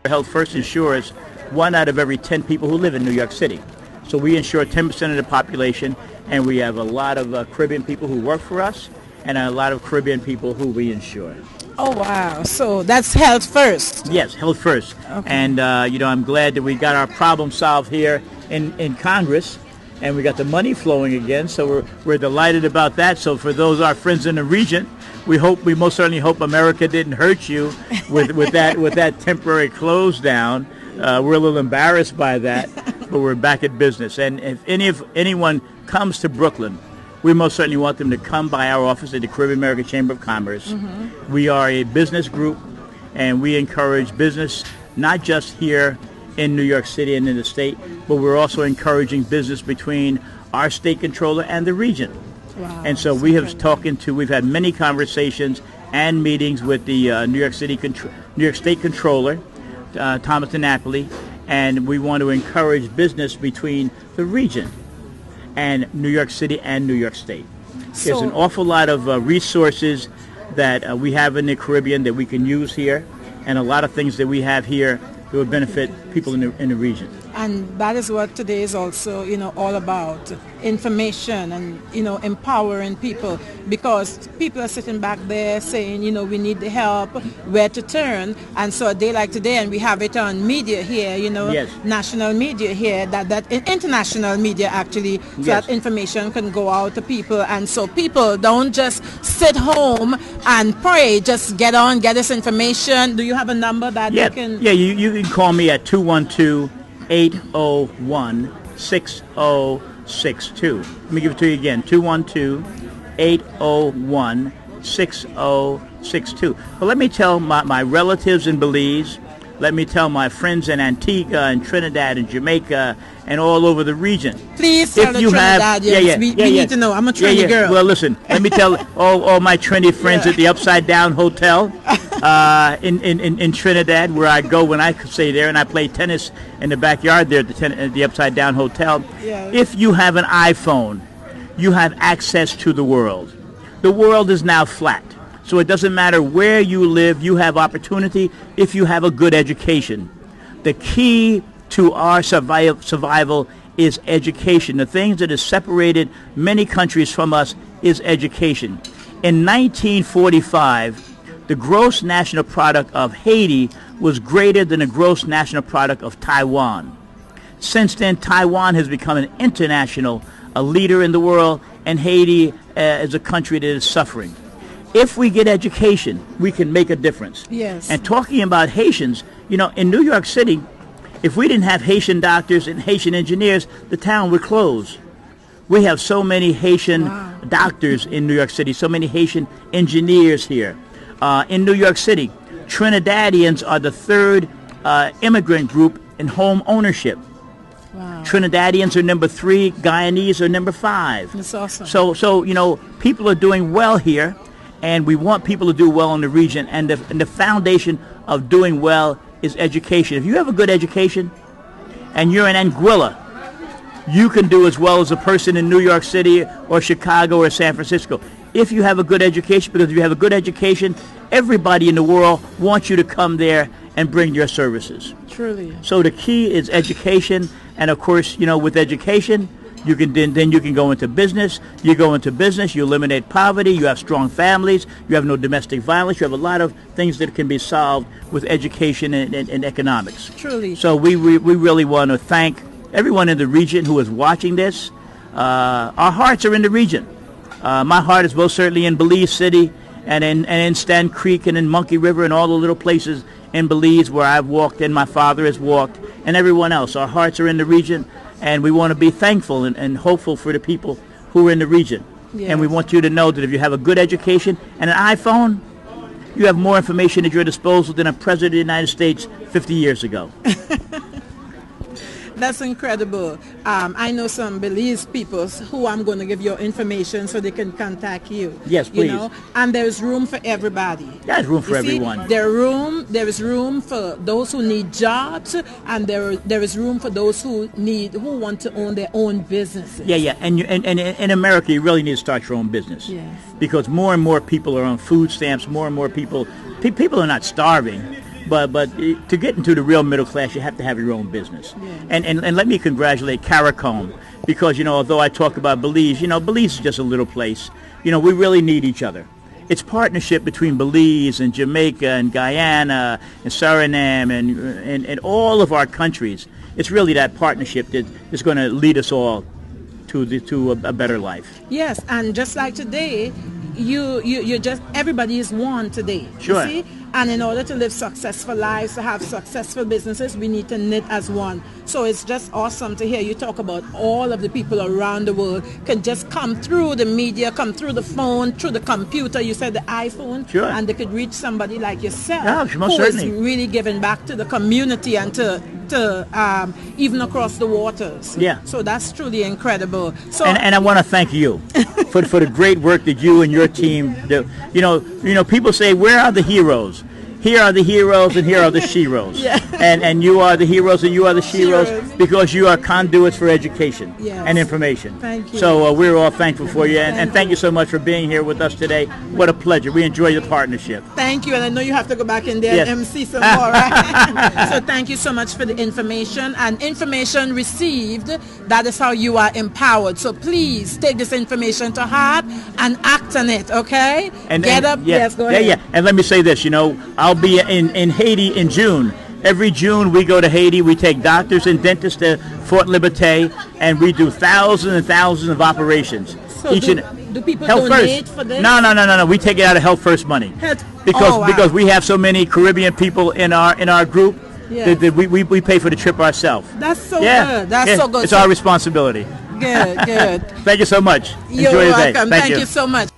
Healthfirst insures 1 out of every 10 people who live in New York City. So we insure 10% of the population, and we have a lot of Caribbean people who work for us and a lot of Caribbean people who we insure. Oh, wow. So that's Healthfirst. Yes, Healthfirst. Okay. And, I'm glad that we got our problem solved here in Congress, and we got the money flowing again, so we're delighted about that. So for those our friends in the region, we most certainly hope America didn't hurt you with that temporary close down. We're a little embarrassed by that, but we're back at business. And if anyone comes to Brooklyn, we most certainly want them to come by our office at the Caribbean American Chamber of Commerce. Mm-hmm. We are a business group, and we encourage business not just here in New York City and in the state, but we're also encouraging business between our state controller and the region. Wow, and so we've had many conversations and meetings with the New York State Controller, Thomas DiNapoli, and we want to encourage business between the region and New York City and New York State. There's an awful lot of resources that we have in the Caribbean that we can use here, and a lot of things that we have here that would benefit people in the region. And that is what today is also, all about, information and, empowering people, because people are sitting back there saying, we need the help, where to turn. And so a day like today, and we have it on media here, yes. National media here, that international media actually, so yes. that information can go out to people. And so people don't just sit home and pray, just get this information. Do you have a number that you can? Yeah, you can call me at 212-801-6062. Let me give it to you again, 212-801-6062. But let me tell my relatives in Belize, let me tell my friends in Antigua and Trinidad and Jamaica and all over the region. Please tell Trinidad, yes. We need to know. I'm a Trinity girl. Well, listen, let me tell all my Trinity friends at the Upside Down Hotel in Trinidad, where I go when I stay there, and I play tennis in the backyard there at the Upside Down Hotel. Yes. If you have an iPhone, you have access to the world. The world is now flat. So it doesn't matter where you live, you have opportunity if you have a good education. The key to our survival is education. The things that have separated many countries from us is education. In 1945, the gross national product of Haiti was greater than the gross national product of Taiwan. Since then, Taiwan has become an international leader in the world, and Haiti is a country that is suffering. If we get education, we can make a difference. Yes. And talking about Haitians, in New York City, if we didn't have Haitian doctors and Haitian engineers, the town would close. We have so many Haitian doctors in New York City, so many Haitian engineers here. In New York City, Trinidadians are the third immigrant group in home ownership. Wow. Trinidadians are number 3, Guyanese are number 5. That's awesome. So people are doing well here, and we want people to do well in the region, and the foundation of doing well is education. If you have a good education and you're in Anguilla, you can do as well as a person in New York City or Chicago or San Francisco. If you have a good education, because if you have a good education, everybody in the world wants you to come there and bring your services. Truly. So the key is education, and of course, with education, you can then you can go into business. You go into business, you eliminate poverty, you have strong families, you have no domestic violence, you have a lot of things that can be solved with education and economics. Truly. So we really want to thank everyone in the region who is watching this. Our hearts are in the region. My heart is most certainly in Belize City and in Stan Creek and in Monkey River and all the little places in Belize where I've walked and my father has walked, and everyone else. Our hearts are in the region, and we want to be thankful and hopeful for the people who are in the region. Yes. And we want you to know that if you have a good education and an iPhone, you have more information at your disposal than a president of the United States 50 years ago. That's incredible. I know some Belize people who I'm going to give your information so they can contact you. Yes, please. And there's room for everybody. There's room for everyone. There is room for those who need jobs, and there is room for those who want to own their own businesses. Yeah. And in America, you really need to start your own business. Yes. Because more and more people are on food stamps. More and more people are not starving. But to get into the real middle class, you have to have your own business. Yeah. And let me congratulate Caracombe, because, although I talk about Belize, Belize is just a little place. We really need each other. It's partnership between Belize and Jamaica and Guyana and Suriname and all of our countries. It's really that partnership that is going to lead us all to a better life. Yes, and just like today, you just everybody is one today. Sure. You see? And in order to live successful lives, to have successful businesses, we need to knit as one. So it's just awesome to hear you talk about all of the people around the world can just come through the media, come through the phone, through the computer, you said the iPhone, sure. And they could reach somebody like yourself, yeah, most who certainly. is really giving back to the community and to even across the waters. Yeah. So that's truly incredible. So and I want to thank you for the great work that you and your team do. People say, where are the heroes? Here are the heroes and here are the sheroes. Yeah. And you are the heroes and you are the sheroes because you are conduits for education and information. Thank you. So we're all thankful for you. And thank you so much for being here with us today. What a pleasure. We enjoy the partnership. Thank you. And I know you have to go back in there and MC some more, right? So thank you so much for the information. And information received, that is how you are empowered. So please take this information to heart and act on it, okay? Get up. Yes, go ahead. Yeah. And let me say this, I'll be in Haiti in June. Every June we go to Haiti. We take doctors and dentists to Fort Liberté, and we do thousands and thousands of operations. So do people donate for this? No. We take it out of Healthfirst money because we have so many Caribbean people in our group that we pay for the trip ourselves. That's so good. That's so good. It's our responsibility. Good. Thank you so much. You're Enjoy welcome. your day. Thank you so much.